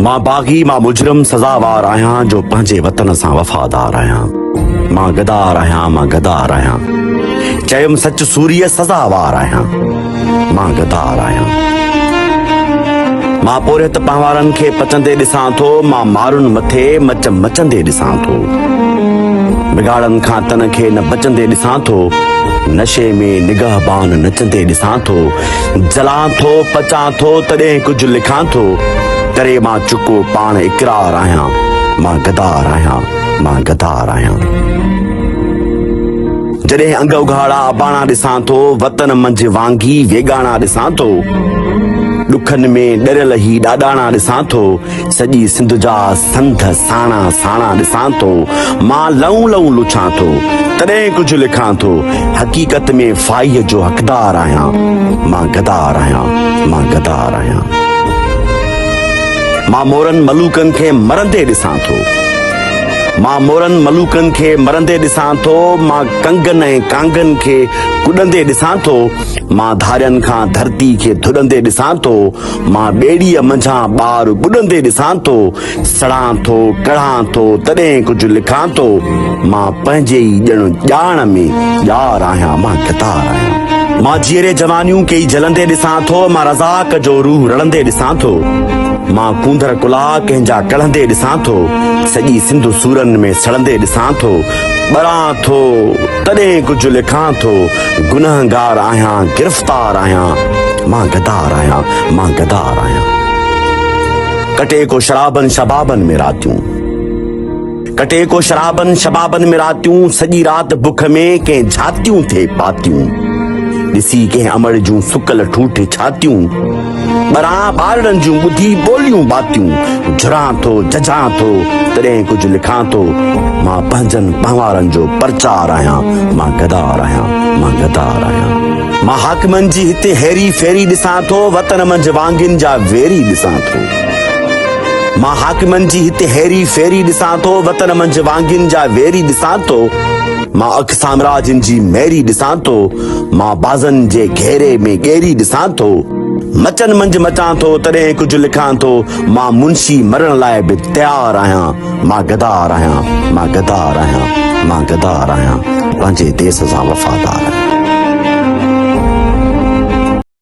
मां बागी मां मुजरम सज़ावार आहियां जो पंहिंजे वतन सां वफ़ादार आहियां। मां गदार आहियां, मां गदार आहियां। चयुमि सच सूरीअ सज़ावार आहियां। मां गदार आहियां। मां पोरियत पहवारनि खे पचंदे ॾिसां थो, मां मारुनि मथे मच मचंदे ॾिसां थो। बिगाड़नि खां तन खे न बचंदे ॾिसां थो, नशे में निगाहबान नचंदे ॾिसां थो। जलां थो पचां थो तॾहिं कुझु लिखां थो, करे मां चुको पाण इक़रार आहियां। मां गदार आहियां, मां गदार आहियां। जॾहिं अंग उघाड़ा बाणा ॾिसां थो, वतन मंझि वांगी वेगाणा ॾिसां थो। ॾुखनि में ॾरियल ही ॾाॾाणा ॾिसां थो, सॼी सिंध जा संध साणा साणा ॾिसां थो। मां लऊं लऊं लुछां थो तॾहिं कुझु लिखां थो, हक़ीक़त में फाईअ जो हक़दार आहियां। मां गदार आहियां, मां गदार आहियां। मां मोरनि मलूकनि खे मरंदे ॾिसां थो। मां मोरनि मलूकनि खे मरंदे ॾिसां थो। मां कंगनि ऐं कांगनि खे कुॾंदे ॾिसां थो। मां धारियनि खां धरती खे धुॾंदे ॾिसां थो। मां ॿेड़ीअ मंझां ॿार ॿुॾंदे ॾिसां थो। सड़ां थो कढ़ां थो तॾहिं कुझु लिखां थो। मां पंहिंजे ई ॼण ॼाण में ॼार आहियां। मां गदार आहियां। मां जीअरे जवानियूं कई जलंदे ॾिसां थो। मां रज़ाक जो रूह रड़ंदे ॾिसां थो। मां कूंदर कुला कंहिंजा कढ़ंदे ॾिसां थो। सॼी सिंध सूरनि में सड़ंदे ॾिसां थो। ॿरां थो तॾहिं कुझु लिखां थो, गुनहगार आहियां, गिरफ़्तार आहियां। मां गदार आहियां, मां गदार आहियां। कटे को शराबनि शबाबनि में रातियूं, कटे को शराबनि शबाबनि में रातियूं, सॼी राति बुख में कंहिं झातियूं थे पातियूं। ॾिसी कंहिं अमड़ जूं सुकल ठूठ छातियूं, ॿरां ॿारनि जूं ॿुधी ॿोलियूं बातियूं। झुरां थो जझां थो तॾहिं कुझु लिखां थो। मां पंहिंजनि पहवारनि जो प्रचार आहियां। मां गदार आहियां, मां गदार आहियां। मां हाकिमनि जी हिते हेरी फेरी ॾिसां थो, वतन मंझि वांगियुनि जा वेरी ॾिसां थो। मां हाकिमनि जी हिते हेरी फेरी ॾिसां थो, वतन मंझि वांगियुनि जा वेरी ॾिसां थो। मां अख साम्राज्यनि जी मेरी ॾिसां थो। मां बाज़नि जे घेरे में ॻेरी ॾिसां थो। मचनि मंझि मचां थो तॾहिं कुझु लिखां थो। मां मुंशी मरण लाइ बि तयार आहियां। मां गदार आहियां, मां गदार आहियां, मां गदार आहियां। पंहिंजे देश सां वफ़ादार आहियां।